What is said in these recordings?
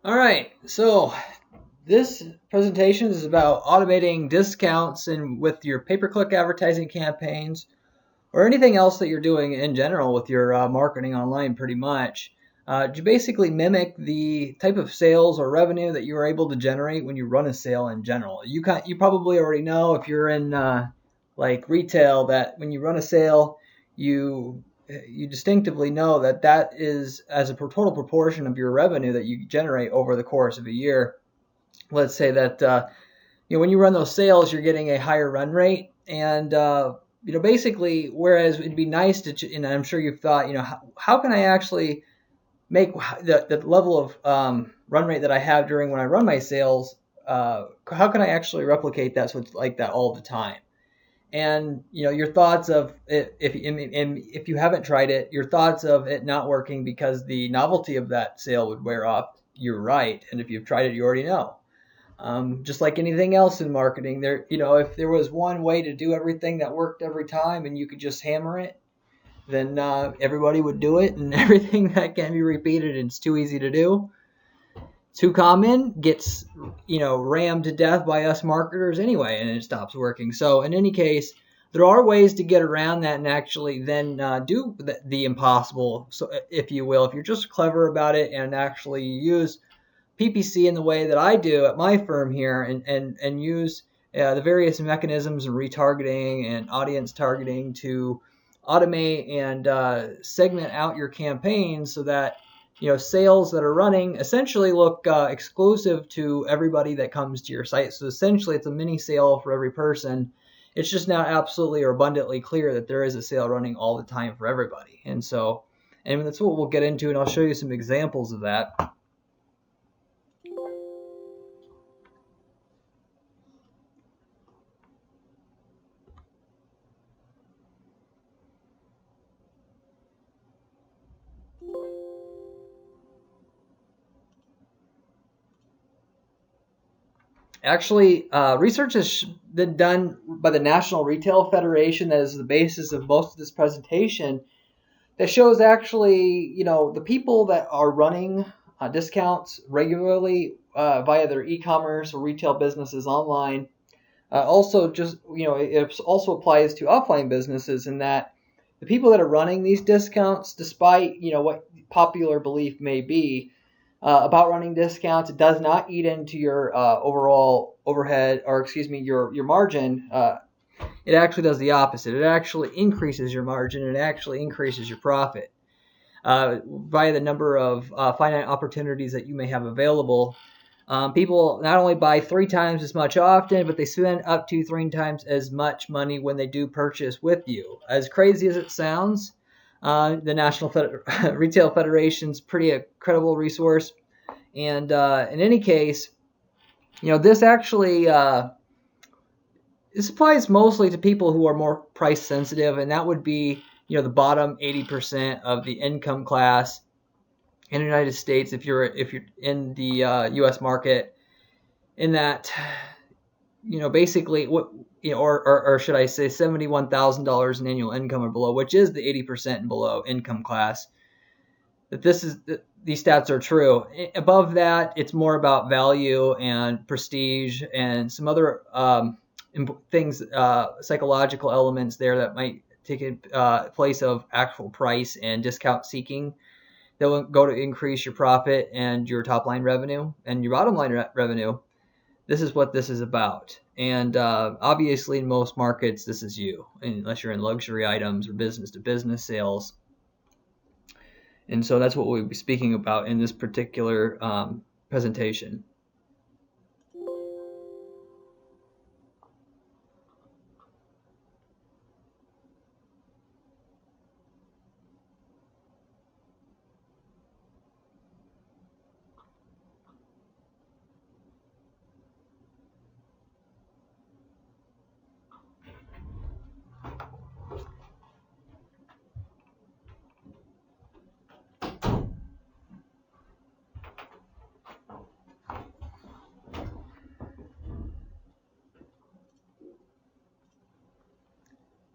All right, so this presentation is about automating discounts and with your pay-per-click advertising campaigns or anything else that you're doing in general with your marketing online pretty much. To basically mimic the type of sales or revenue that you're able to generate when you run a sale in general. You probably already know if you're in like retail that when you run a sale, you you distinctively know that that is as a total proportion of your revenue that you generate over the course of a year. Let's say that when you run those sales, you're getting a higher run rate, and basically, whereas it'd be nice to, and I'm sure you've thought, how can I actually make the level of run rate that I have during when I run my sales? How can I actually replicate that so it's like that all the time? And your thoughts of it, if you haven't tried it, your thoughts of it not working because the novelty of that sale would wear off. You're right, and if you've tried it, you already know. Just like anything else in marketing, if there was one way to do everything that worked every time and you could just hammer it, then everybody would do it, and everything that can be repeated and it's too easy to do, too common, gets rammed to death by us marketers anyway, and it stops working. So in any case, there are ways to get around that and actually then do the impossible, so if you will, if you're just clever about it and actually use PPC in the way that I do at my firm here, and use the various mechanisms of retargeting and audience targeting to automate and segment out your campaigns so that sales that are running essentially look exclusive to everybody that comes to your site. So essentially, it's a mini sale for every person. It's just not absolutely or abundantly clear that there is a sale running all the time for everybody. And that's what we'll get into, and I'll show you some examples of that. Actually, research has been done by the National Retail Federation that is the basis of most of this presentation that shows actually, the people that are running discounts regularly via their e-commerce or retail businesses online. Also, just, it also applies to offline businesses in that the people that are running these discounts, despite, what popular belief may be, about running discounts, it does not eat into your overall overhead, or excuse me, your margin. It actually does the opposite. It actually increases your margin, and it actually increases your profit via the number of finite opportunities that you may have available. People not only buy 3 times as much often, but they spend up to 3 times as much money when they do purchase with you. As crazy as it sounds, the National Retail Federation's pretty credible resource. And in any case, this actually this applies mostly to people who are more price sensitive, and that would be the bottom 80% of the income class in the United States. If you're in the U.S. market, in that basically what or should I say $71,000 in annual income or below, which is the 80% and below income class. That these stats are true. Above that, it's more about value and prestige and some other things, psychological elements there that might take place of actual price and discount seeking that will go to increase your profit and your top line revenue and your bottom line revenue. This is what this is about. And obviously in most markets, this is you, unless you're in luxury items or business to business sales. And so that's what we'll be speaking about in this particular presentation.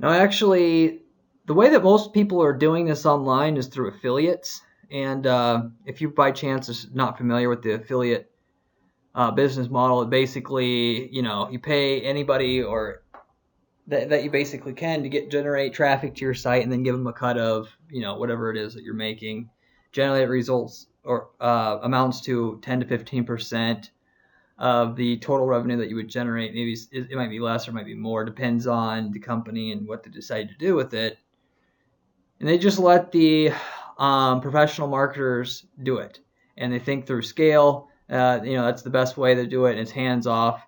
Now, actually, the way that most people are doing this online is through affiliates. And if you by chance is not familiar with the affiliate business model, it basically, you pay anybody or that you basically can to generate traffic to your site, and then give them a cut of whatever it is that you're making. Generally, it results or amounts to 10 to 15% of the total revenue that you would generate. Maybe it might be less or might be more, depends on the company and what they decide to do with it. And they just let the professional marketers do it, and they think through scale. That's the best way to do it, and it's hands off.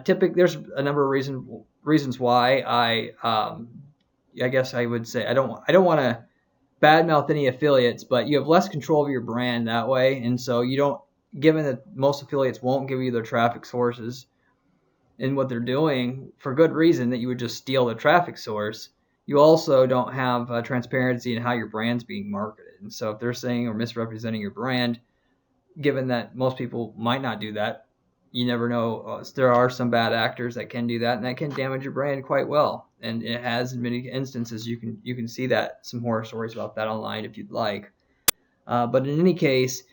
Typically, there's a number of reasons why I guess I would say I don't want to badmouth any affiliates, but you have less control of your brand that way, and so you don't. Given that most affiliates won't give you their traffic sources and what they're doing for good reason, that you would just steal the traffic source. You also don't have transparency in how your brand's being marketed, and so if they're saying or misrepresenting your brand, given that most people might not do that, you never know. There are some bad actors that can do that, and that can damage your brand quite well. And it has in many instances. You can see that, some horror stories about that online if you'd like. But in any case,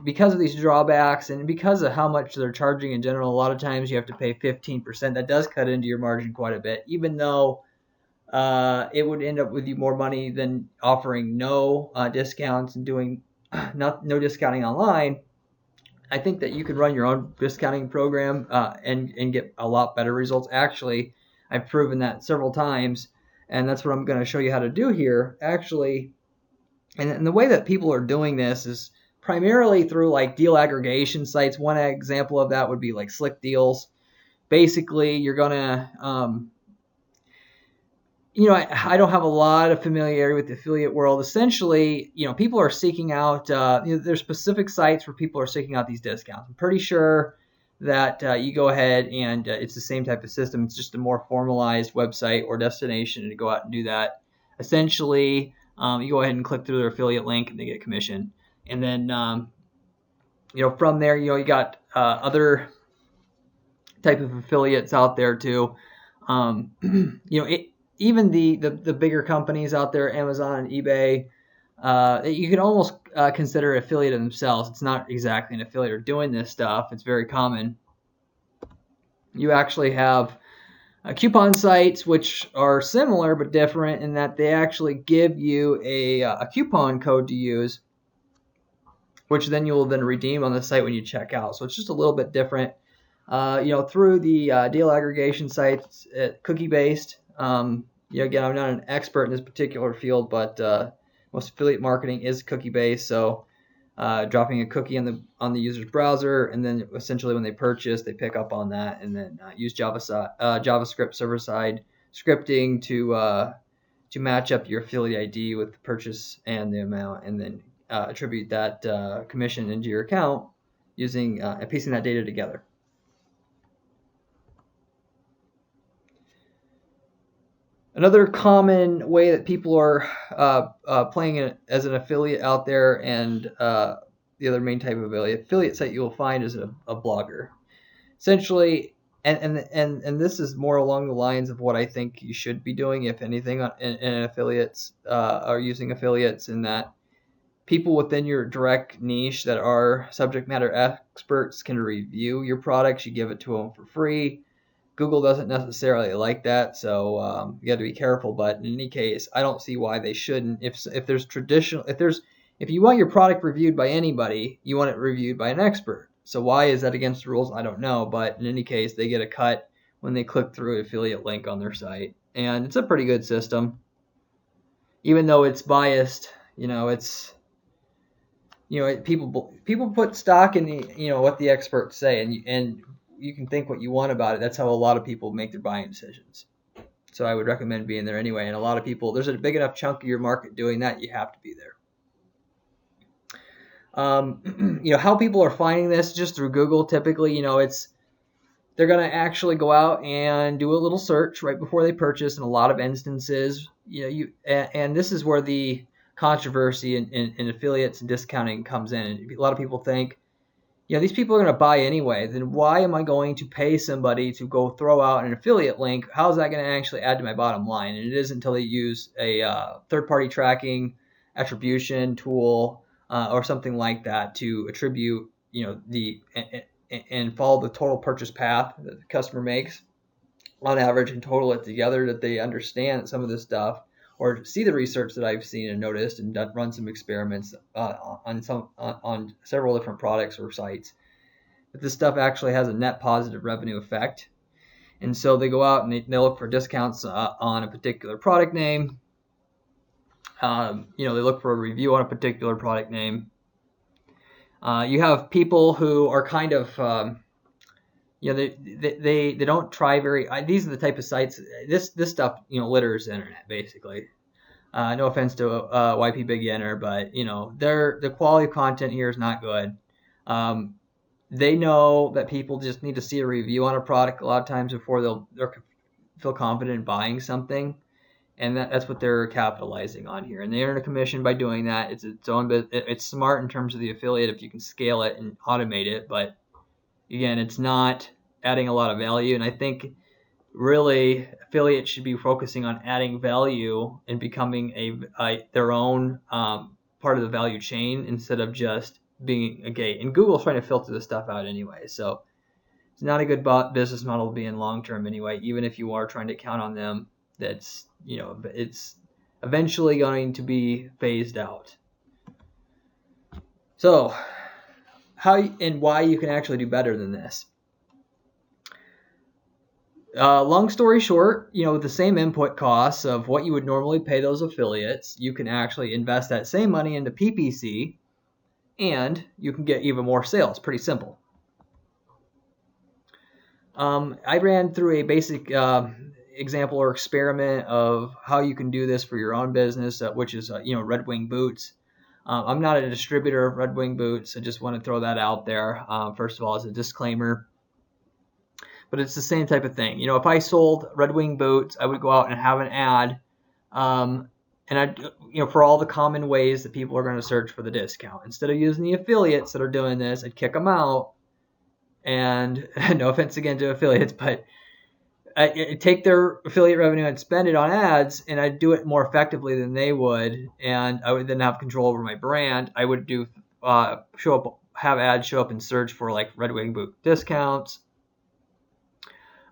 because of these drawbacks and because of how much they're charging in general, a lot of times you have to pay 15%. That does cut into your margin quite a bit, even though it would end up with you more money than offering no discounts and doing no discounting online. I think that you could run your own discounting program and get a lot better results. Actually, I've proven that several times, and that's what I'm going to show you how to do here. Actually, and the way that people are doing this is primarily through like deal aggregation sites. One example of that would be like Slick Deals. Basically, you're going to I don't have a lot of familiarity with the affiliate world. Essentially, people are seeking out, there's specific sites where people are seeking out these discounts. I'm pretty sure that you go ahead and it's the same type of system. It's just a more formalized website or destination to go out and do that. Essentially, you go ahead and click through their affiliate link and they get a commission. And then, from there, you got other type of affiliates out there too. Even the bigger companies out there, Amazon and eBay, you can almost consider an affiliate of themselves. It's not exactly an affiliate or doing this stuff. It's very common. You actually have coupon sites, which are similar but different in that they actually give you a coupon code to use, which then you will then redeem on the site when you check out. So it's just a little bit different. Through the deal aggregation sites, cookie-based. Again, I'm not an expert in this particular field, but most affiliate marketing is cookie-based. So dropping a cookie on the user's browser, and then essentially when they purchase, they pick up on that, and then use JavaScript server-side scripting to match up your affiliate ID with the purchase and the amount, and then attribute that commission into your account using and piecing that data together. Another common way that people are playing it as an affiliate out there, and the other main type of affiliate site you will find is a blogger. Essentially, and this is more along the lines of what I think you should be doing, if anything, in affiliates are using affiliates, in that people within your direct niche that are subject matter experts can review your products. You give it to them for free. Google doesn't necessarily like that, so you got to be careful. But in any case, I don't see why they shouldn't. If you want your product reviewed by anybody, you want it reviewed by an expert. So why is that against the rules? I don't know. But in any case, they get a cut when they click through an affiliate link on their site, and it's a pretty good system, even though it's biased. People put stock in the what the experts say, and you can think what you want about it. That's how a lot of people make their buying decisions. So I would recommend being there anyway. And a lot of people, there's a big enough chunk of your market doing that, you have to be there. How people are finding this just through Google. Typically, they're going to actually go out and do a little search right before they purchase. In a lot of instances, and this is where the controversy in affiliates and discounting comes in. And a lot of people think, these people are going to buy anyway. Then why am I going to pay somebody to go throw out an affiliate link? How is that going to actually add to my bottom line? And it isn't until they use a third-party tracking attribution tool or something like that to attribute, and follow the total purchase path that the customer makes on average and total it together, that they understand some of this stuff, or see the research that I've seen and noticed and run some experiments on several different products or sites, that this stuff actually has a net positive revenue effect. And so they go out and they look for discounts on a particular product name. They look for a review on a particular product name. You have people who are kind of they don't try very. These are the type of sites. This stuff litters the internet basically. No offense to YP Beginner, but the quality of content here is not good. They know that people just need to see a review on a product a lot of times before they'll feel confident in buying something, and that's what they're capitalizing on here. And they earn a commission by doing that. It's its own bit. It's smart in terms of the affiliate if you can scale it and automate it, but again, it's not adding a lot of value. And I think really affiliates should be focusing on adding value and becoming their own part of the value chain instead of just being a gate. And Google's trying to filter this stuff out anyway, so it's not a good business model to be in long term anyway. Even if you are trying to count on them, it's eventually going to be phased out. So how and why you can actually do better than this. Long story short, with the same input costs of what you would normally pay those affiliates, you can actually invest that same money into PPC, and you can get even more sales. Pretty simple. I ran through a basic example or experiment of how you can do this for your own business, which is Red Wing Boots. I'm not a distributor of Red Wing Boots. I just want to throw that out there, first of all, as a disclaimer. But it's the same type of thing. If I sold Red Wing Boots, I would go out and have an ad, and for all the common ways that people are going to search for the discount. Instead of using the affiliates that are doing this, I'd kick them out. And no offense again to affiliates, but I'd take their affiliate revenue and spend it on ads, and I'd do it more effectively than they would, and I would then have control over my brand. I would have ads show up and search for like Red Wing Boot discounts.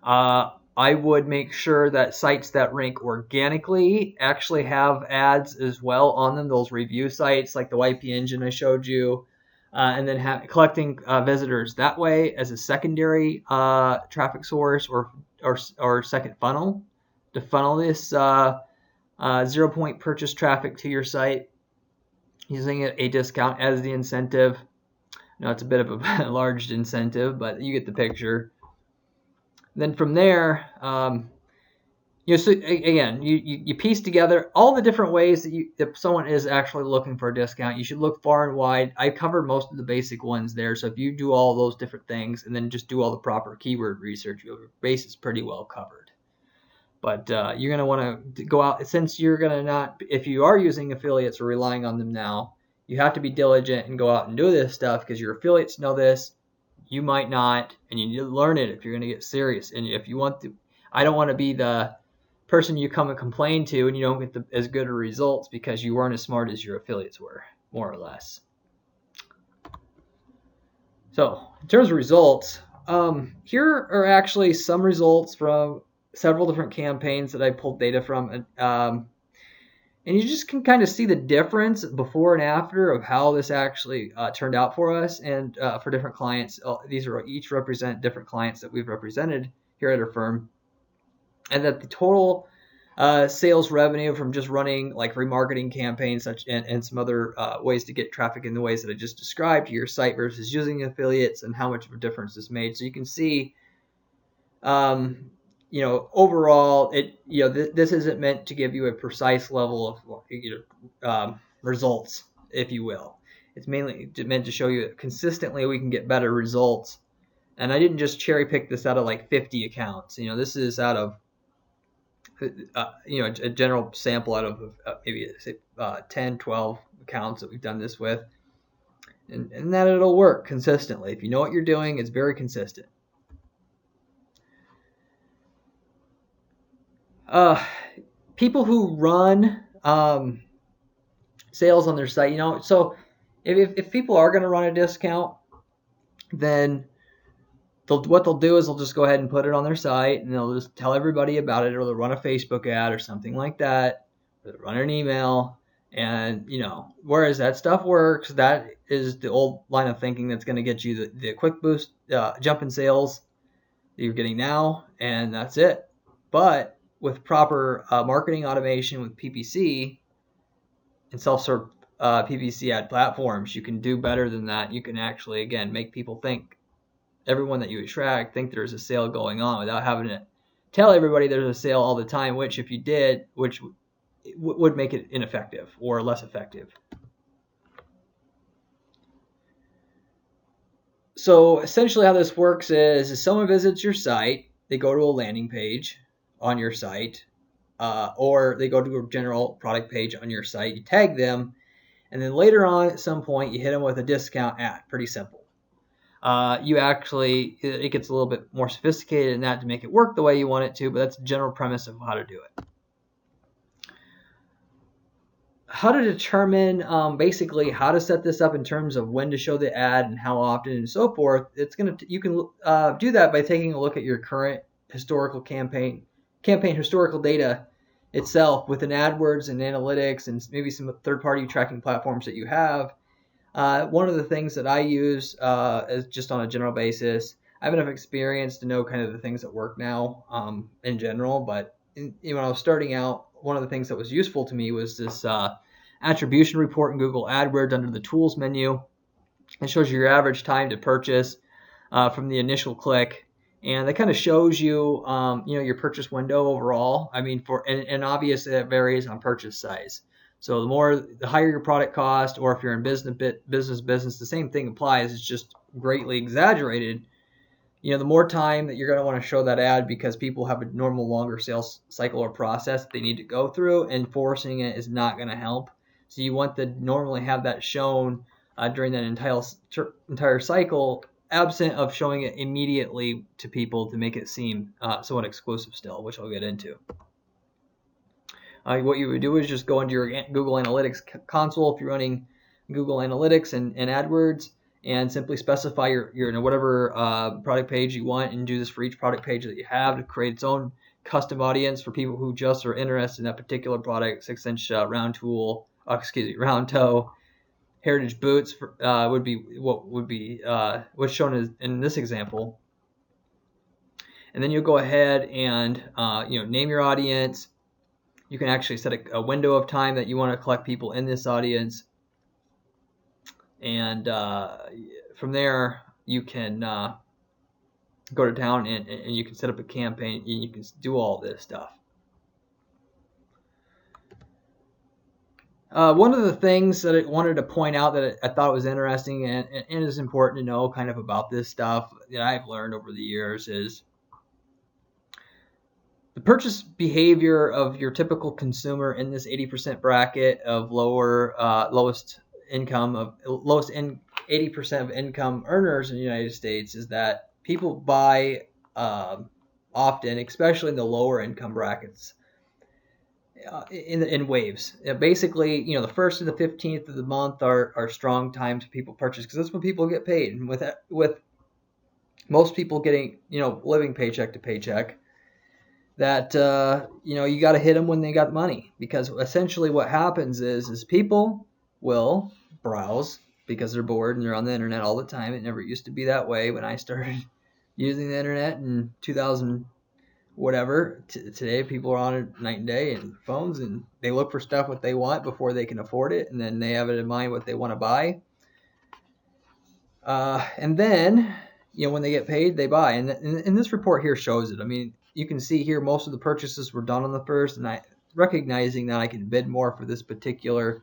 I would make sure that sites that rank organically actually have ads as well on them, those review sites like the YP Engine I showed you, and then collecting visitors that way as a secondary traffic source or second funnel to funnel this 0-point purchase traffic to your site, using a discount as the incentive. Now it's a bit of a large incentive, but you get the picture. Then from there, so again, you piece together all the different ways that if someone is actually looking for a discount. You should look far and wide. I covered most of the basic ones there. So if you do all those different things and then just do all the proper keyword research, your base is pretty well covered. But you're going to want to go out, since you're going to not, if you are using affiliates or relying on them now, you have to be diligent and go out and do this stuff, because your affiliates know this. You might not, and you need to learn it if you're going to get serious. And if you want to, I don't want to be the person you come and complain to and you don't get as good of results because you weren't as smart as your affiliates were, more or less. So in terms of results, here are actually some results from several different campaigns that I pulled data from. And you just can kind of see the difference before and after of how this actually turned out for us and for different clients. These are each represent different clients that we've represented here at our firm. And that the total sales revenue from just running like remarketing campaigns and some other ways to get traffic in the ways that I just described to your site versus using affiliates, and how much of a difference this made. So you can see overall, this isn't meant to give you a precise level of results, if you will. It's mainly meant to show you that consistently we can get better results. And I didn't just cherry pick this out of like 50 accounts. This is out of a general sample out of maybe 10, 12 accounts that we've done this with, and that it'll work consistently. If you know what you're doing, it's very consistent. People who run sales on their site, so if people are going to run a discount, then what they'll do is they'll just go ahead and put it on their site, and they'll just tell everybody about it, or they'll run a Facebook ad or something like that, or they'll run an email. And whereas that stuff works, that is the old line of thinking that's going to get you the quick boost, jump in sales that you're getting now, and that's it. But with proper marketing automation with PPC and self-serve PPC ad platforms, you can do better than that. You can actually, again, make people think, everyone that you attract, think there's a sale going on without having to tell everybody there's a sale all the time, which if you did, which would make it ineffective or less effective. So essentially how this works is someone visits your site, they go to a landing page on your site, or they go to a general product page on your site, you tag them, and then later on at some point you hit them with a discount ad. Pretty simple. It gets a little bit more sophisticated in that to make it work the way you want it to, but that's the general premise of how to do it. How to determine basically how to set this up in terms of when to show the ad and how often and so forth. You can do that by taking a look at your current historical campaign historical data itself within AdWords and analytics and maybe some third-party tracking platforms that you have. One of the things that I use is just on a general basis. I have enough experience to know kind of the things that work now in general, but when I was starting out, one of the things that was useful to me was this attribution report in Google AdWords under the tools menu. It shows you your average time to purchase from the initial click, and that kind of shows you your purchase window overall. I mean, and obviously that varies on purchase size. So the higher your product cost, or if you're in business, the same thing applies. It's just greatly exaggerated. The more time that you're going to want to show that ad, because people have a normal longer sales cycle or process that they need to go through, and forcing it is not going to help. So you want to normally have that shown during that entire cycle, absent of showing it immediately to people to make it seem somewhat exclusive still, which I'll get into. What you would do is just go into your Google Analytics console if you're running Google Analytics and AdWords, and simply specify your whatever product page you want, and do this for each product page that you have to create its own custom audience for people who just are interested in that particular product. 6-inch round toe heritage boots would be what's shown in this example. And then you'll go ahead and name your audience. You can actually set a window of time that you want to collect people in this audience. And from there, you can go to town and you can set up a campaign, and you can do all this stuff. One of the things that I wanted to point out that I thought was interesting and is important to know kind of about this stuff that I've learned over the years is the purchase behavior of your typical consumer in this 80% bracket of lowest 80% of income earners in the United States is that people buy often, especially in the lower income brackets, in waves. Basically, the 1st and the 15th of the month are strong times people purchase, because that's when people get paid. And with most people getting living paycheck to paycheck, that you got to hit them when they got money, because essentially what happens is people will browse because they're bored and they're on the internet all the time. It never used to be that way when I started using the internet in 2000 whatever. Today people are on it night and day, and phones, and they look for stuff what they want before they can afford it, and then they have it in mind what they want to buy, and then when they get paid, they buy. And this report here shows it. I mean, you can see here most of the purchases were done on the 1st, and recognizing that I can bid more for this particular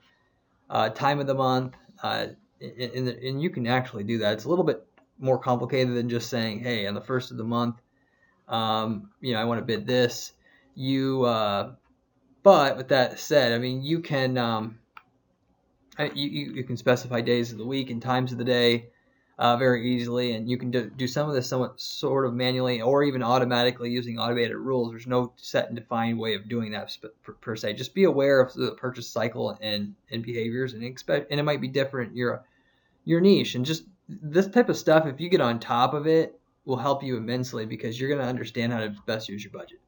time of the month, and you can actually do that. It's a little bit more complicated than just saying, hey, on the 1st of the month, I want to bid this. But with that said, I mean, you can you can specify days of the week and times of the day very easily, and you can do some of this sort of manually or even automatically using automated rules. There's no set and defined way of doing that per se. Just be aware of the purchase cycle and behaviors, and it might be different your niche. And just this type of stuff, if you get on top of it, will help you immensely because you're going to understand how to best use your budget.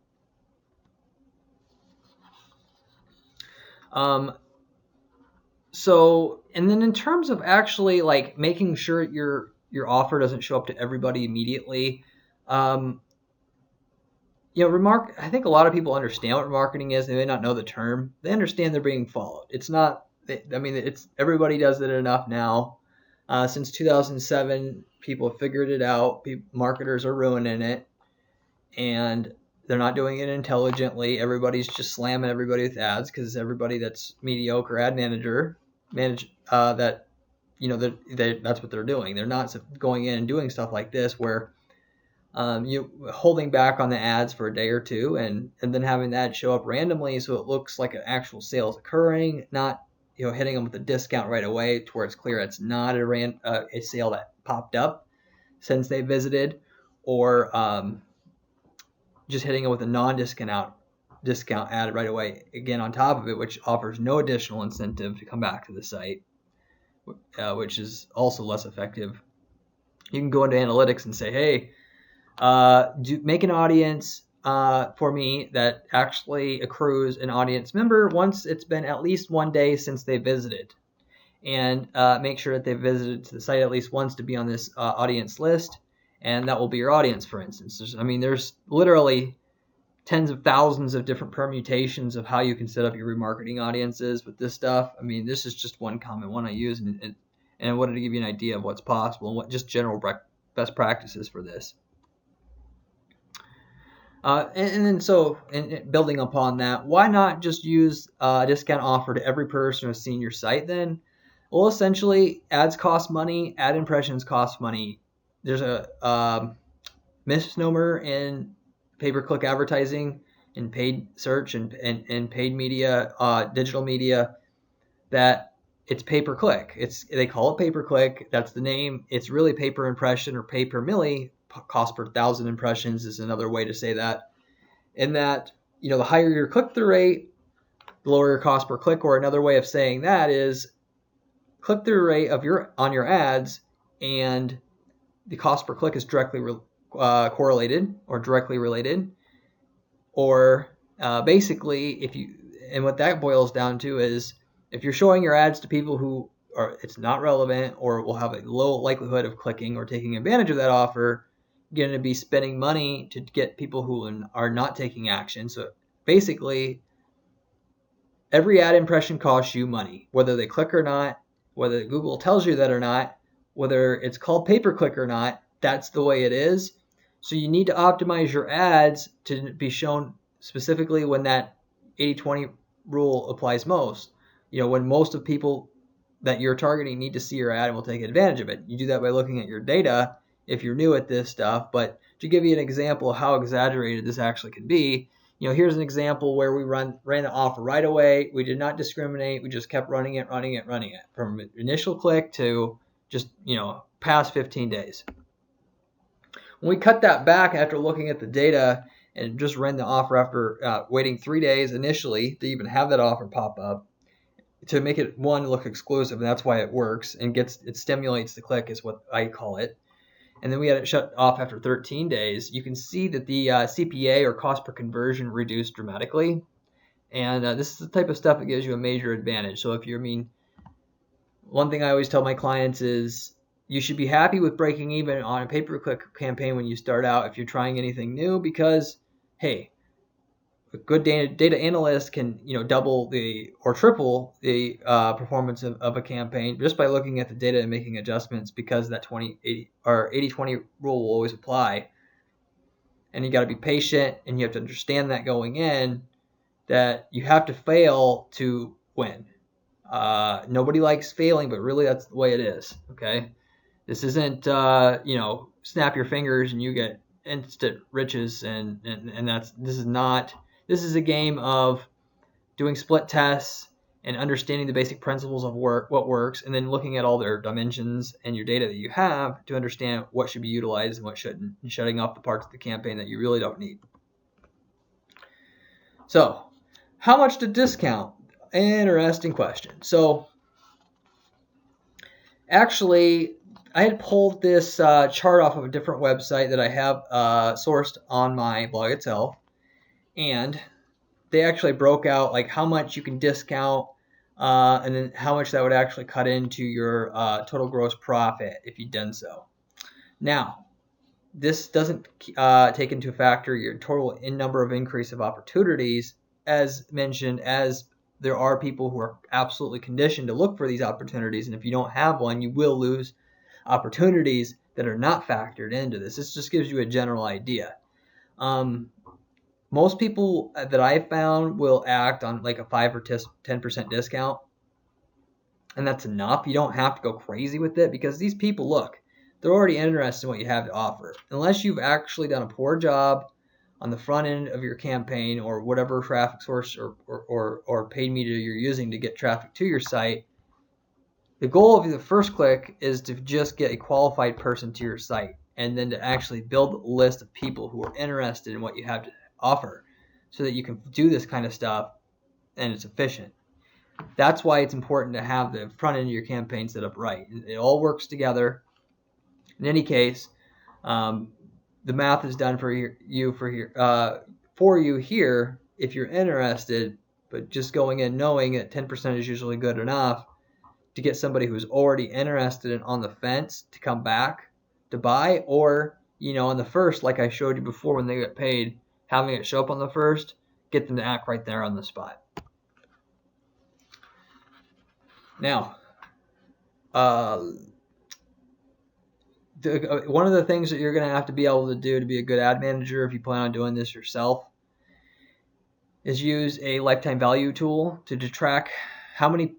So, and then in terms of actually like making sure your offer doesn't show up to everybody immediately, I think a lot of people understand what remarketing is. They may not know the term. They understand they're being followed. It's not. It's everybody does it enough now. Since 2007, people have figured it out. Marketers are ruining it, and they're not doing it intelligently. Everybody's just slamming everybody with ads because everybody that's mediocre ad manager that's what they're doing. They're not going in and doing stuff like this where you holding back on the ads for a day or two and then having that show up randomly so it looks like an actual sale is occurring, not hitting them with a discount right away to where it's clear it's not a sale that popped up since they visited, or just hitting them with a non-discount ad right away again on top of it, which offers no additional incentive to come back to the site, which is also less effective. You can go into analytics and say, hey, make an audience for me that actually accrues an audience member once it's been at least 1 day since they visited, and make sure that they've visited to the site at least once to be on this audience list, and that will be your audience, for instance. There's literally tens of thousands of different permutations of how you can set up your remarketing audiences with this stuff. This is just one common one I use, and I wanted to give you an idea of what's possible and what just general best practices for this. And building upon that, why not just use a discount offer to every person who's seen your site then? Well, essentially, ads cost money, ad impressions cost money. There's a misnomer in pay-per-click advertising and paid search and paid media, digital media, that it's pay-per-click. They call it pay-per-click. That's the name. It's really pay-per-impression or pay-per-milli. Cost per 1,000 impressions is another way to say that. And that, the higher your click-through rate, the lower your cost per click. Or another way of saying that is click-through rate on your ads and the cost per click is directly correlated or directly related. Or basically, and what that boils down to is if you're showing your ads to people who it's not relevant or will have a low likelihood of clicking or taking advantage of that offer, you're going to be spending money to get people who are not taking action. So basically, every ad impression costs you money, whether they click or not, whether Google tells you that or not, whether it's called pay-per-click or not. That's the way it is. So you need to optimize your ads to be shown specifically when that 80-20 rule applies most. When most of people that you're targeting need to see your ad and will take advantage of it. You do that by looking at your data if you're new at this stuff. But to give you an example of how exaggerated this actually can be, here's an example where we ran the offer right away. We did not discriminate. We just kept running it from initial click to just, past 15 days. When we cut that back after looking at the data and just ran the offer after waiting 3 days initially to even have that offer pop up, to make it look exclusive, and that's why it works and it stimulates the click is what I call it. And then we had it shut off after 13 days. You can see that the CPA or cost per conversion reduced dramatically. And this is the type of stuff that gives you a major advantage. So one thing I always tell my clients is you should be happy with breaking even on a pay-per-click campaign when you start out if you're trying anything new, because, hey, a good data analyst can double or triple the performance of a campaign just by looking at the data and making adjustments, because that 20-80 or 80-20 rule will always apply. And you got to be patient, and you have to understand that going in, that you have to fail to win. Nobody likes failing, but really that's the way it is. Okay, this isn't snap your fingers and you get instant riches, and this is a game of doing split tests and understanding the basic principles of what works, and then looking at all their dimensions and your data that you have to understand what should be utilized and what shouldn't, and shutting off the parts of the campaign that you really don't need. So, how much to discount? Interesting question. So, Actually, I had pulled this chart off of a different website that I have sourced on my blog itself, and they actually broke out like how much you can discount, and then how much that would actually cut into your total gross profit if you'd done so. Now, this doesn't take into factor your total number of increase of opportunities, as mentioned, as there are people who are absolutely conditioned to look for these opportunities, and if you don't have one, you will lose opportunities that are not factored into this. This just gives you a general idea. Most people that I've found will act on like a 5 or 10% discount, and that's enough. You don't have to go crazy with it because these people, look, they're already interested in what you have to offer. Unless you've actually done a poor job on the front end of your campaign or whatever traffic source or paid media you're using to get traffic to your site, the goal of the first click is to just get a qualified person to your site and then to actually build a list of people who are interested in what you have to offer so that you can do this kind of stuff and it's efficient. That's why it's important to have the front end of your campaign set up right. It all works together. In any case, the math is done for you here if you're interested, but just going in knowing that 10% is usually good enough to get somebody who's already interested and on the fence to come back to buy, or on the first, like I showed you before, when they get paid, having it show up on the first, get them to act right there on the spot. Now, one of the things that you're going to have to be able to do to be a good ad manager, if you plan on doing this yourself, is use a lifetime value tool to track how much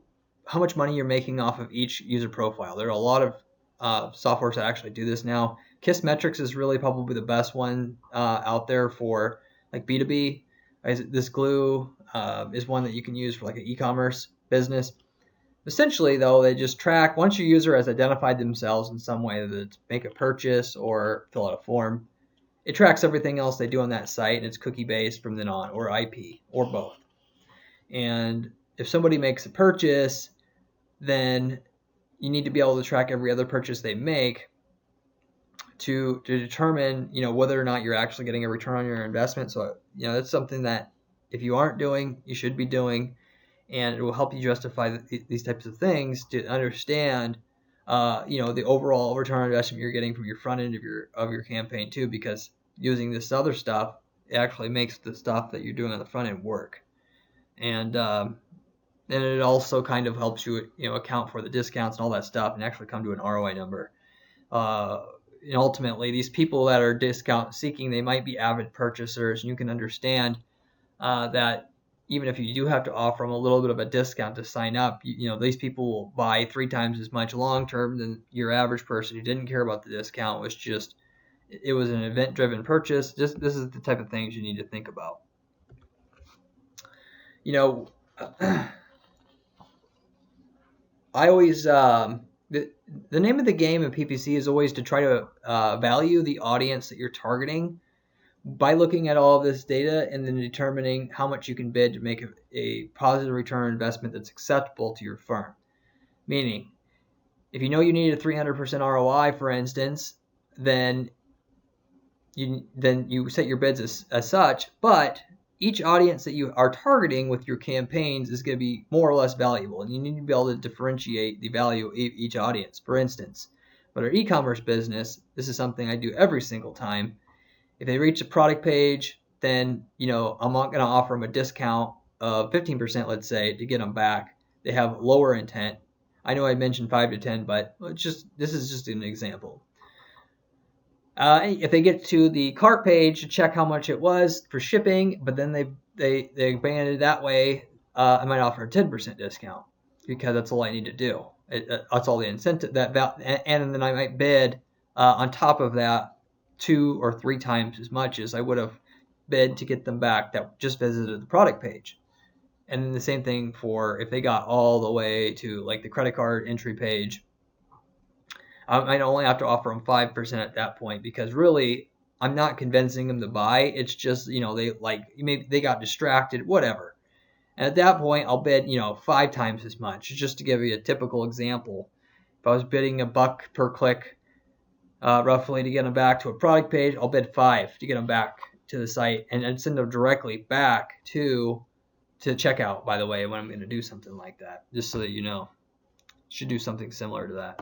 money you're making off of each user profile. There are a lot of softwares that actually do this now. Kissmetrics is really probably the best one out there for like B2B. This Glue is one that you can use for like an e-commerce business. Essentially, though, they just track once your user has identified themselves in some way, that it's make a purchase or fill out a form. It tracks everything else they do on that site, and it's cookie-based from then on, or IP, or both. And if somebody makes a purchase, then you need to be able to track every other purchase they make to determine, whether or not you're actually getting a return on your investment. So, that's something that if you aren't doing, you should be doing, and it will help you justify these types of things to understand, the overall return on investment you're getting from your front end of your campaign too, because using this other stuff, it actually makes the stuff that you're doing on the front end work. And it also kind of helps you, account for the discounts and all that stuff and actually come to an ROI number. And ultimately, these people that are discount seeking, they might be avid purchasers, and you can understand that even if you do have to offer them a little bit of a discount to sign up, these people will buy 3 times as much long term than your average person who didn't care about the discount. It was an event-driven purchase. This is the type of things you need to think about. I always the name of the game in PPC is always to try to value the audience that you're targeting by looking at all of this data and then determining how much you can bid to make a positive return on investment that's acceptable to your firm. Meaning, if you know you need a 300% ROI, for instance, then you set your bids as such, but each audience that you are targeting with your campaigns is going to be more or less valuable, and you need to be able to differentiate the value of each audience. For instance, for our e-commerce business, this is something I do every single time. If they reach the product page, then I'm not going to offer them a discount of 15%, let's say, to get them back. They have lower intent. I know I mentioned 5 to 10, but this is just an example. If they get to the cart page to check how much it was for shipping, but then they abandoned it that way, I might offer a 10% discount because that's all I need to do. That's all the incentive and then I might bid on top of that 2 or 3 times as much as I would have bid to get them back that just visited the product page. And then the same thing for if they got all the way to like the credit card entry page. I only have to offer them 5% at that point because really I'm not convincing them to buy. It's just, they got distracted, whatever. And at that point I'll bid, 5 times as much, just to give you a typical example. If I was bidding $1 per click roughly to get them back to a product page, I'll bid $5 to get them back to the site and send them directly back to checkout, by the way, when I'm going to do something like that, just so that you know. Should do something similar to that.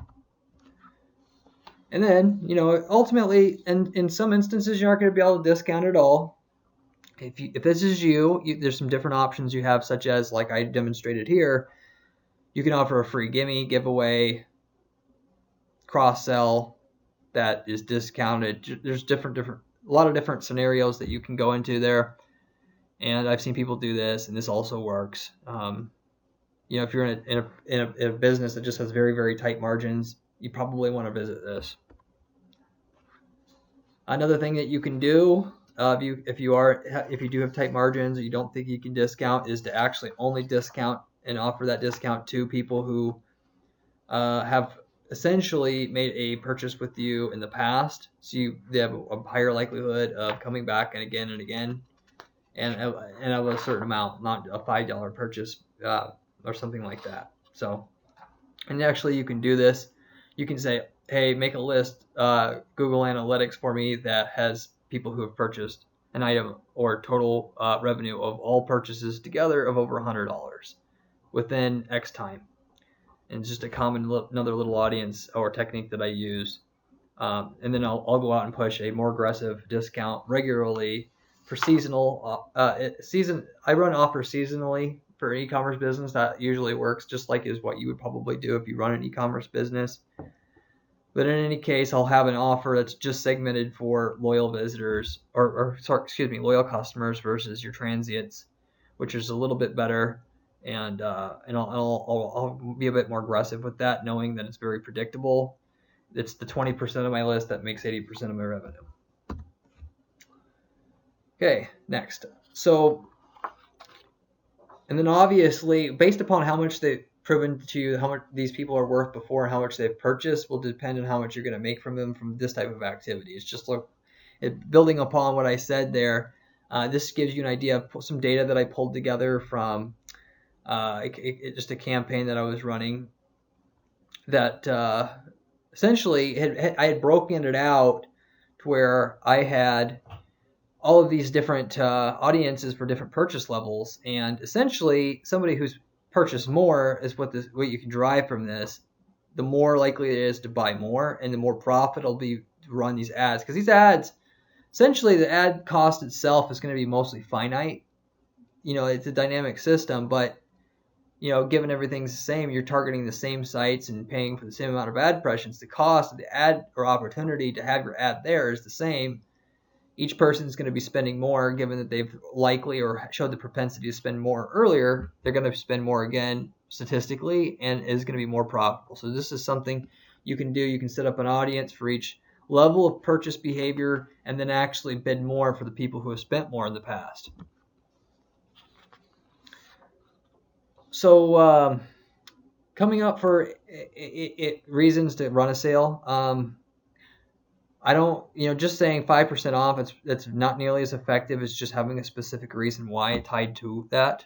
And then, ultimately, and in some instances, you're not going to be able to discount at all. If this is you, there's some different options you have, such as, like I demonstrated here, you can offer a free gimme, giveaway, cross-sell that is discounted. There's a lot of different scenarios that you can go into there. And I've seen people do this, and this also works. If you're in a business that just has very, very tight margins, you probably want to visit this. Another thing that you can do, if you do have tight margins or you don't think you can discount, is to actually only discount and offer that discount to people who have essentially made a purchase with you in the past. So they have a higher likelihood of coming back and again and again, and of a certain amount, not a $5 purchase or something like that. So, and actually you can do this. You can say, hey, make a list, Google Analytics for me that has people who have purchased an item or total revenue of all purchases together of over $100 within X time. And it's just a another little audience or technique that I use. And then I'll go out and push a more aggressive discount regularly for seasonal. I run offers seasonally for an e-commerce business. That usually works just like is what you would probably do if you run an e-commerce business. But in any case, I'll have an offer that's just segmented for loyal visitors loyal customers versus your transients, which is a little bit better. And I'll be a bit more aggressive with that, knowing that it's very predictable. It's the 20% of my list that makes 80% of my revenue. Okay, next. So, and then obviously, based upon how much they've proven to you, how much these people are worth before and how much they've purchased will depend on how much you're going to make from them from this type of activity. It's just building upon what I said there. This gives you an idea of some data that I pulled together from just a campaign that I was running that essentially I had broken it out to where I had all of these different audiences for different purchase levels, and essentially somebody who's purchased more is what you can derive from this. The more likely it is to buy more, and the more profit it'll be to run these ads, because these ads, essentially the ad cost itself is going to be mostly finite. It's a dynamic system, but given everything's the same, you're targeting the same sites and paying for the same amount of ad impressions. The cost of the ad or opportunity to have your ad there is the same. Each person is going to be spending more, given that they've likely or showed the propensity to spend more earlier. They're going to spend more again statistically, and is going to be more profitable. So this is something you can do. You can set up an audience for each level of purchase behavior, and then actually bid more for the people who have spent more in the past. So coming up for reasons to run a sale. I don't, just saying 5% off, that's not nearly as effective as just having a specific reason why tied to that.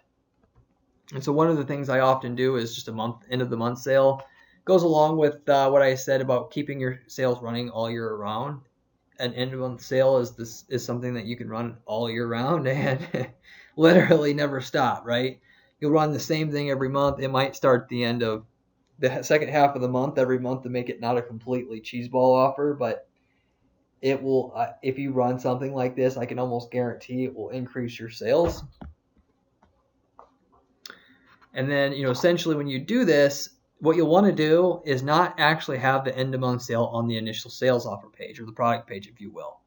And so one of the things I often do is just a end of the month sale. Goes along with what I said about keeping your sales running all year round. An end of month sale is something that you can run all year round and literally never stop, right? You'll run the same thing every month. It might start at the end of the second half of the month every month to make it not a completely cheeseball offer, but it will, if you run something like this, I can almost guarantee it will increase your sales. And then, essentially when you do this, what you'll want to do is not actually have the end of month sale on the initial sales offer page or the product page, if you will.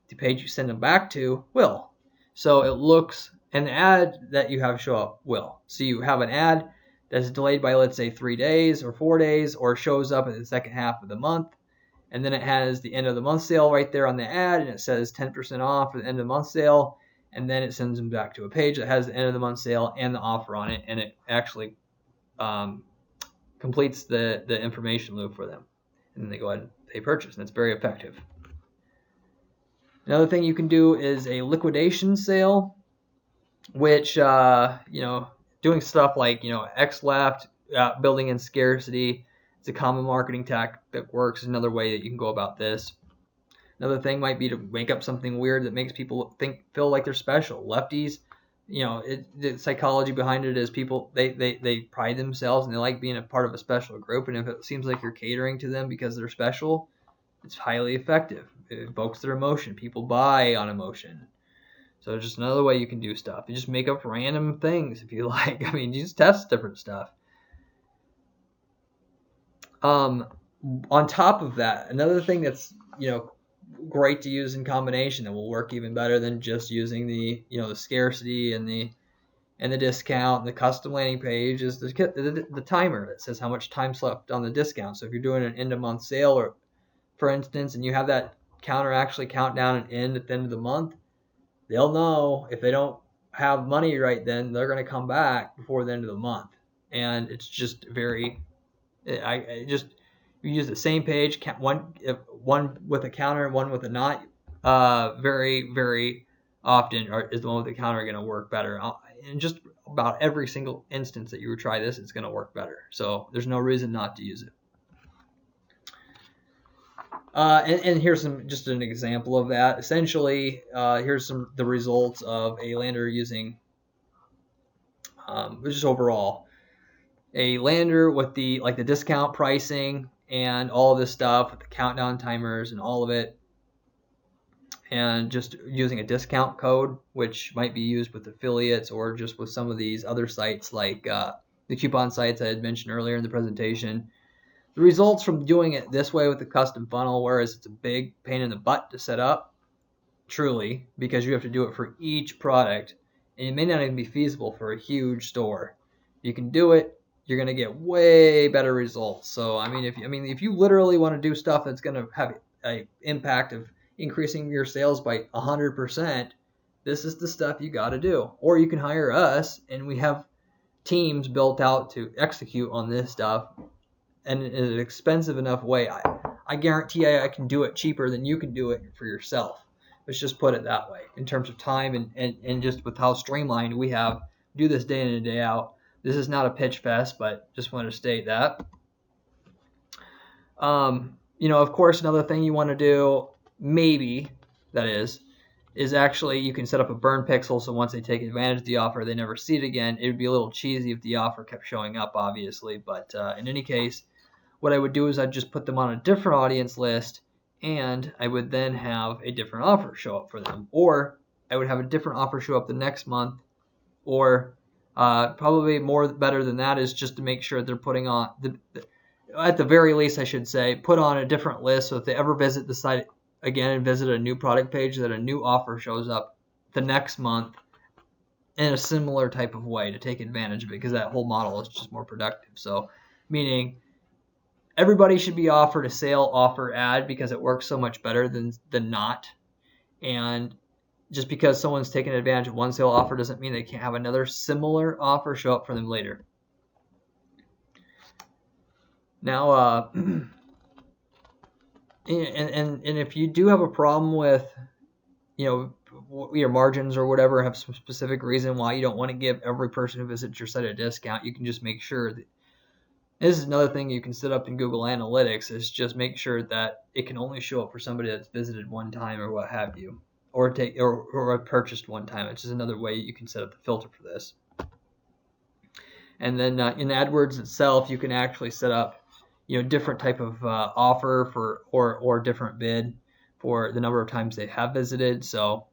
The page you send them back to will. So it looks, and the ad that you have show up will. So you have an ad that's delayed by, let's say, 3 days or 4 days, or shows up in the second half of the month. And then it has the end of the month sale right there on the ad, and it says 10% off for the end of the month sale. And then it sends them back to a page that has the end of the month sale and the offer on it, and it actually completes the information loop for them. And then they go ahead and they purchase, and it's very effective. Another thing you can do is a liquidation sale, which, doing stuff like, X left, building in scarcity. It's a common marketing tactic that works. Another way that you can go about this. Another thing might be to make up something weird that makes people feel like they're special. Lefties, the psychology behind it is people, they pride themselves and they like being a part of a special group. And if it seems like you're catering to them because they're special, it's highly effective. It evokes their emotion. People buy on emotion. So just another way you can do stuff. You just make up random things if you like. I mean, you just test different stuff. On top of that, another thing that's, great to use in combination that will work even better than just using the, the scarcity and the discount and the custom landing page is the timer that says how much time's left on the discount. So if you're doing an end of month sale, or for instance, and you have that counter actually count down and end at the end of the month, they'll know if they don't have money right then, they're going to come back before the end of the month. And it's just you use the same page, one with a counter and one with a not. Very, very often is the one with the counter going to work better. In just about every single instance that you would try this, it's going to work better. So there's no reason not to use it. And here's just an example of that. Essentially, here's the results of a lander using, just overall, a lander with the discount pricing and all of this stuff with the countdown timers and all of it, and just using a discount code, which might be used with affiliates or just with some of these other sites like the coupon sites I had mentioned earlier in the presentation. The results from doing it this way with the custom funnel, whereas it's a big pain in the butt to set up, truly, because you have to do it for each product, and it may not even be feasible for a huge store. You can do it, you're going to get way better results. So, if you literally want to do stuff that's going to have an impact of increasing your sales by 100%, this is the stuff you got to do. Or you can hire us, and we have teams built out to execute on this stuff. And in an expensive enough way, I guarantee I can do it cheaper than you can do it for yourself. Let's just put it that way in terms of time and just with how streamlined we have. Do this day in and day out. This is not a pitch fest, but just want to state that. Of course, another thing you want to do, maybe, that is actually you can set up a burn pixel so once they take advantage of the offer, they never see it again. It would be a little cheesy if the offer kept showing up, obviously, but in any case, what I would do is I'd just put them on a different audience list, and I would then have a different offer show up for them. Or I would have a different offer show up the next month, or probably better than that is just to make sure they're putting on, at the very least I should say, put on a different list so if they ever visit the site again and visit a new product page, that a new offer shows up the next month in a similar type of way to take advantage of it, because that whole model is just more productive. So meaning everybody should be offered a sale offer ad because it works so much better than not. And just because someone's taken advantage of one sale offer doesn't mean they can't have another similar offer show up for them later. Now, and if you do have a problem with, your margins or whatever, have some specific reason why you don't want to give every person who visits your site a discount, you can just make sure that. This is another thing you can set up in Google Analytics, is just make sure that it can only show up for somebody that's visited one time or what have you, or purchased one time, which is another way you can set up the filter for this. And then in AdWords itself, you can actually set up, different type of offer for or different bid for the number of times they have visited. So,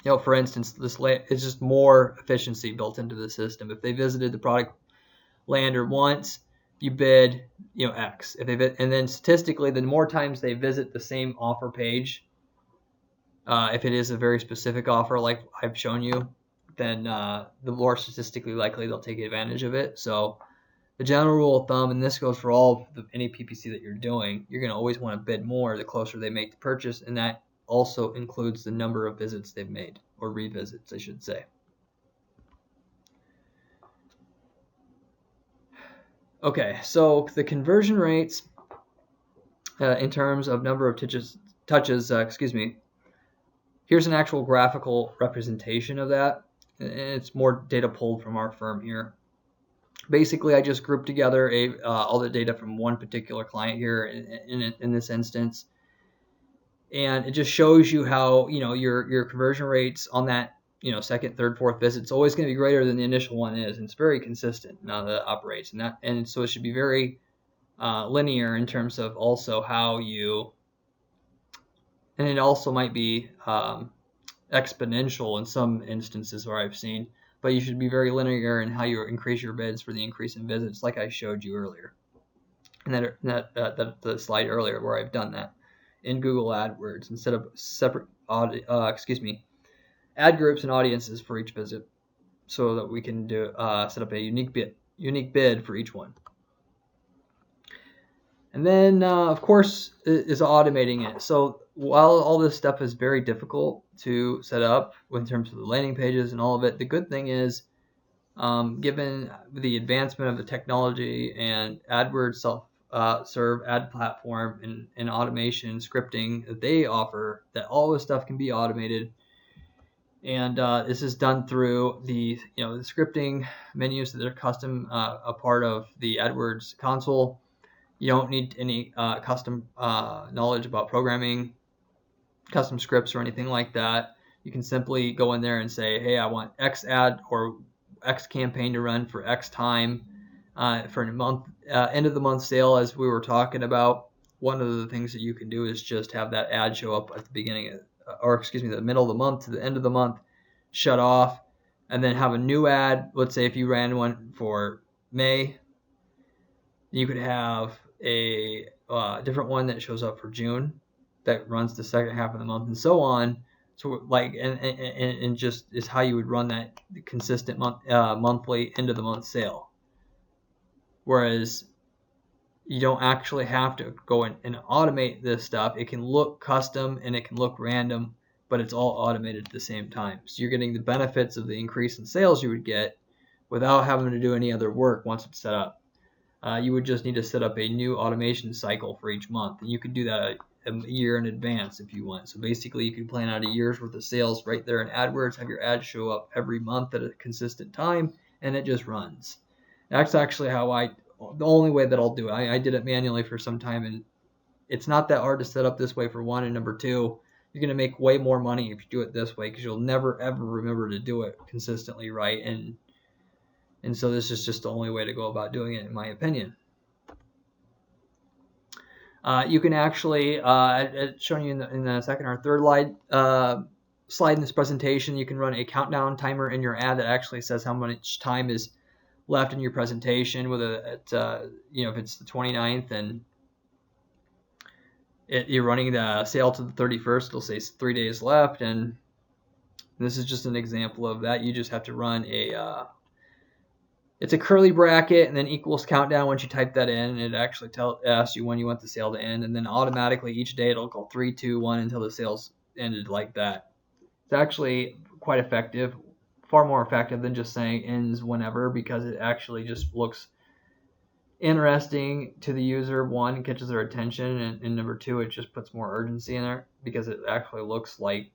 for instance, it's just more efficiency built into the system. If they visited the product lander once, you bid X. And then statistically, the more times they visit the same offer page, if it is a very specific offer like I've shown you, then the more statistically likely they'll take advantage of it. So the general rule of thumb, and this goes for any PPC that you're doing, you're going to always want to bid more the closer they make the purchase, and that also includes the number of visits they've made, or revisits, I should say. Okay, so the conversion rates in terms of number of touches, here's an actual graphical representation of that. And it's more data pulled from our firm here. Basically, I just grouped together all the data from one particular client here in this instance, and it just shows you how your conversion rates on that second, third, fourth visit is always going to be greater than the initial one is, and it's very consistent now that it operates, and so it should be very linear in terms of also how you, and it also might be exponential in some instances where I've seen, but you should be very linear in how you increase your bids for the increase in visits, like I showed you earlier, and the slide earlier where I've done that in Google AdWords instead of separate ad groups and audiences for each visit, so that we can set up a unique bid for each one. And then, of course, is automating it. So while all this stuff is very difficult to set up in terms of the landing pages and all of it, the good thing is, given the advancement of the technology and AdWords self-serve ad platform and automation scripting that they offer, that all this stuff can be automated. And this is done through the scripting menus that are custom a part of the AdWords console. You don't need any custom knowledge about programming, custom scripts, or anything like that. You can simply go in there and say, hey, I want X ad or X campaign to run for X time for a month, end of the month sale, as we were talking about. One of the things that you can do is just have that ad show up at the beginning the middle of the month to the end of the month, shut off, and then have a new ad. Let's say if you ran one for May, you could have a different one that shows up for June that runs the second half of the month, and so on. So and just is how you would run that consistent monthly end of the month sale. Whereas you don't actually have to go in and automate this stuff. It can look custom and it can look random, but it's all automated at the same time. So you're getting the benefits of the increase in sales you would get without having to do any other work once it's set up. You would just need to set up a new automation cycle for each month, and you could do that a year in advance if you want. So basically, you can plan out a year's worth of sales right there in AdWords, have your ads show up every month at a consistent time, and it just runs. That's actually the only way that I'll do it. I did it manually for some time, and it's not that hard to set up this way, for one, and number two, you're going to make way more money if you do it this way, because you'll never ever remember to do it consistently right, and so this is just the only way to go about doing it, in my opinion. You can actually, showing you in the second or third slide in this presentation, you can run a countdown timer in your ad that actually says how much time is left in your presentation. Whether if it's the 29th and you're running the sale to the 31st, it'll say 3 days left, and this is just an example of that. You just have to run it's a curly bracket and then equals countdown. Once you type that in, it actually asks you when you want the sale to end, and then automatically each day it'll go 3, 2, 1 until the sale's ended, like that. It's actually quite effective, far more effective than just saying ends whenever, because it actually just looks interesting to the user. One, catches their attention, and number two, it just puts more urgency in there, because it actually looks like,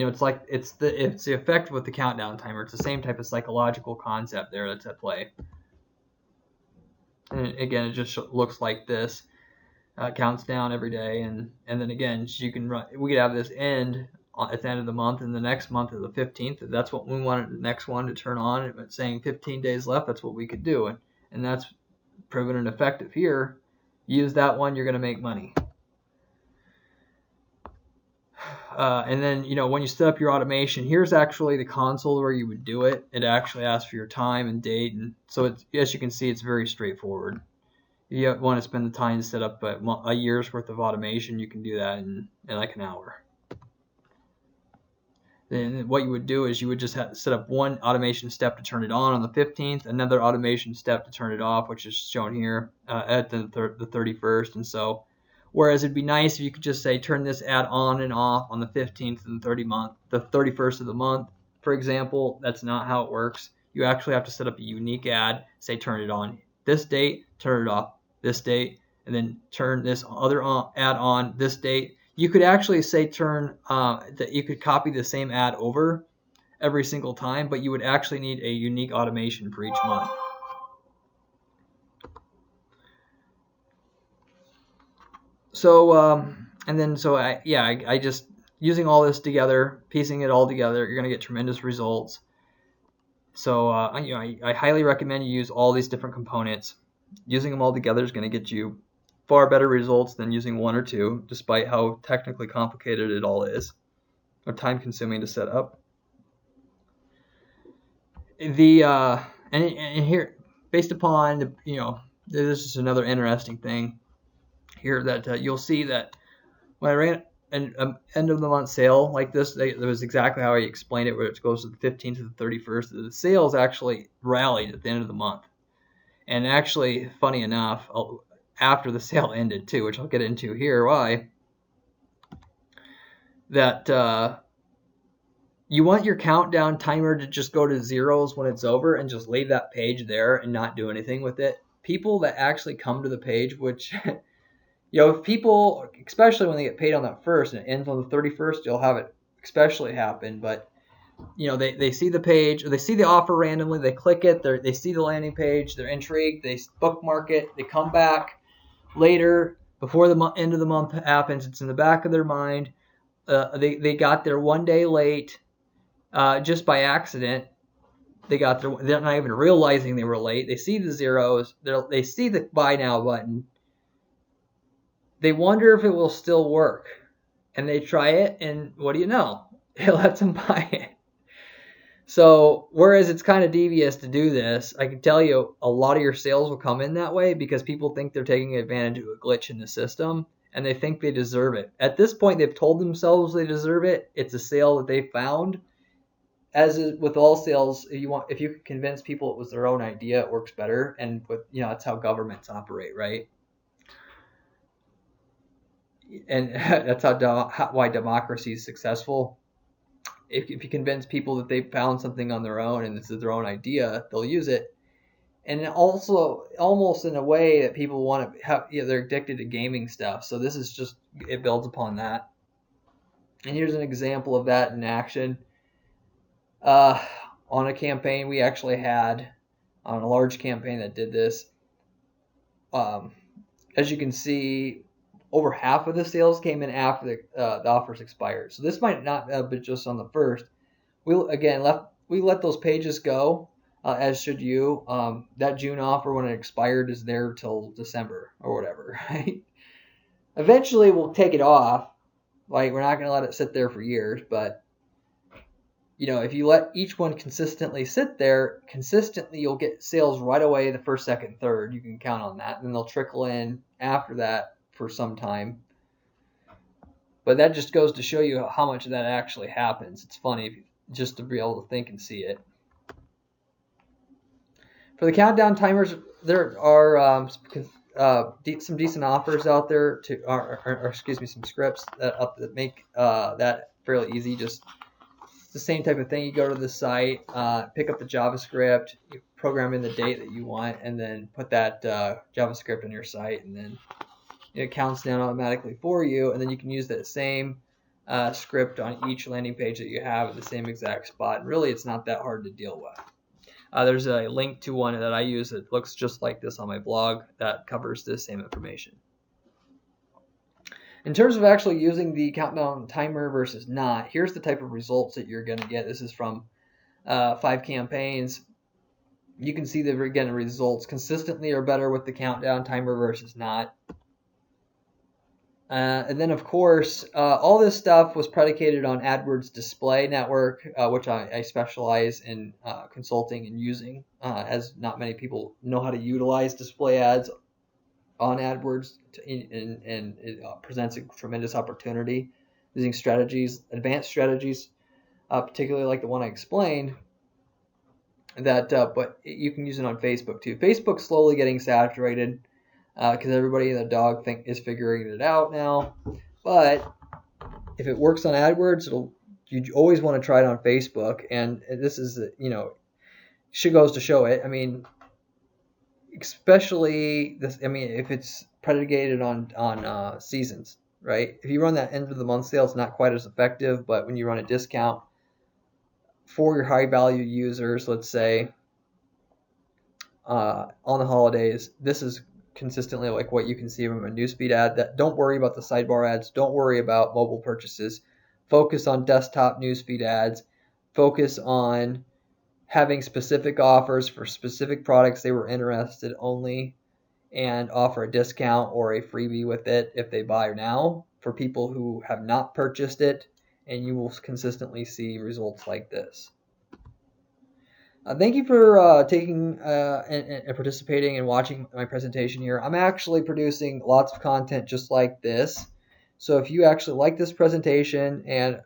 it's the effect with the countdown timer. It's the same type of psychological concept there that's at play. And again, it just looks like this. Counts down every day, and then again, we could have this end at the end of the month, and the next month of the 15th. If that's what we wanted the next one to turn on, if it's saying 15 days left, that's what we could do, and that's proven and effective here. Use that one, you're going to make money. And then, when you set up your automation, here's actually the console where you would do it. It actually asks for your time and date, and so as you can see, it's very straightforward. If you want to spend the time to set up a year's worth of automation, you can do that in like an hour. Then what you would do is you would just have to set up one automation step to turn it on the 15th, another automation step to turn it off, which is shown here at the 31st, and so. Whereas it'd be nice if you could just say turn this ad on and off on the 15th and the 31st of the month, for example. That's not how it works. You actually have to set up a unique ad, say turn it on this date, turn it off this date, and then turn this other ad on this date. You could actually say that you could copy the same ad over every single time, but you would actually need a unique automation for each month. I just using all this together, piecing it all together, you're gonna get tremendous results. So I highly recommend you use all these different components. Using them all together is going to get you far better results than using one or two, despite how technically complicated it all is or time consuming to set up. And here, based upon this is another interesting thing here that you'll see that when I ran an end of the month sale like this, that was exactly how I explained it, where it goes to the 15th to the 31st. The sales actually rallied at the end of the month. And actually, funny enough, after the sale ended too, which I'll get into here, why, that you want your countdown timer to just go to zeros when it's over and just leave that page there and not do anything with it. People that actually come to the page, which, if people, especially when they get paid on that first and it ends on the 31st, you'll have it especially happen. But, they see the page, or they see the offer randomly, they click it, they see the landing page, they're intrigued, they bookmark it, they come back later before the end of the month happens. It's in the back of their mind. They got there one day late just by accident. They're not even realizing they were late. They see the zeros. They see the buy now button. They wonder if it will still work. And they try it, and what do you know? It lets them buy it. So whereas it's kind of devious to do this, I can tell you a lot of your sales will come in that way because people think they're taking advantage of a glitch in the system and they think they deserve it. At this point, they've told themselves they deserve it. It's a sale that they found. As is with all sales, if you can convince people it was their own idea, it works better. And that's how governments operate, right? And that's why democracy is successful. If you convince people that they found something on their own and this is their own idea, they'll use it. And also, almost in a way that people want to have, they're addicted to gaming stuff. So this is just, it builds upon that. And here's an example of that in action. On a campaign we actually had, on a large campaign that did this, as you can see, over half of the sales came in after the offers expired. So this might not have been just on the first. We let those pages go, as should you. That June offer, when it expired, is there till December or whatever, right? Eventually we'll take it off. Like, we're not going to let it sit there for years, but if you let each one consistently sit there, you'll get sales right away the first, second, third. You can count on that. And then they'll trickle in after that for some time. But that just goes to show you how much of that actually happens. It's funny just to be able to think and see it. For the countdown timers, there are some decent offers out there some scripts that make that fairly easy. Just the same type of thing. You go to the site, pick up the JavaScript, you program in the date that you want, and then put that JavaScript on your site, and then it counts down automatically for you, and then you can use that same script on each landing page that you have at the same exact spot. And really, it's not that hard to deal with. There's a link to one that I use that looks just like this on my blog that covers this same information. In terms of actually using the countdown timer versus not, here's the type of results that you're going to get. This is from 5 campaigns. You can see that we're getting results consistently or better with the countdown timer versus not. And then, of course, all this stuff was predicated on AdWords Display Network, which I specialize in consulting and using, as not many people know how to utilize display ads on AdWords, and it presents a tremendous opportunity using strategies, advanced strategies, particularly like the one I explained. But you can use it on Facebook too. Facebook's slowly getting saturated because everybody and the dog is figuring it out now. But if it works on AdWords, you always want to try it on Facebook. And this is she goes to show it. I mean, especially this. I mean, if it's predicated on seasons, right? If you run that end of the month sale, it's not quite as effective. But when you run a discount for your high value users, let's say on the holidays, this is consistently like what you can see from a newsfeed ad. That don't worry about the sidebar ads. Don't worry about mobile purchases. Focus on desktop newsfeed ads. Focus on having specific offers for specific products they were interested only, and offer a discount or a freebie with it if they buy now for people who have not purchased it, and you will consistently see results like this. Thank you for taking and participating and watching my presentation here. I'm actually producing lots of content just like this. So if you actually like this presentation and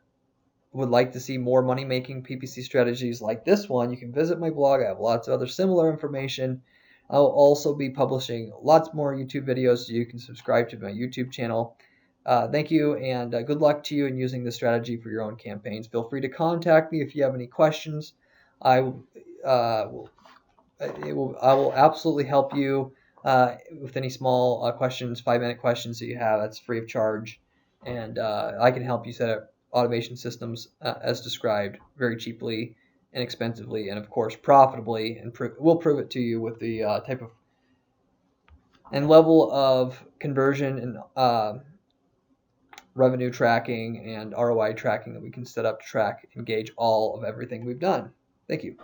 would like to see more money-making PPC strategies like this one, you can visit my blog. I have lots of other similar information. I'll also be publishing lots more YouTube videos, so you can subscribe to my YouTube channel. Thank you, and good luck to you in using this strategy for your own campaigns. Feel free to contact me if you have any questions. I will absolutely help you with any small questions, 5-minute questions that you have. That's free of charge, and I can help you set up automation systems as described very cheaply, inexpensively, and of course profitably. And we'll prove it to you with the type of and level of conversion and revenue tracking and ROI tracking that we can set up to track and gauge all of everything we've done. Thank you.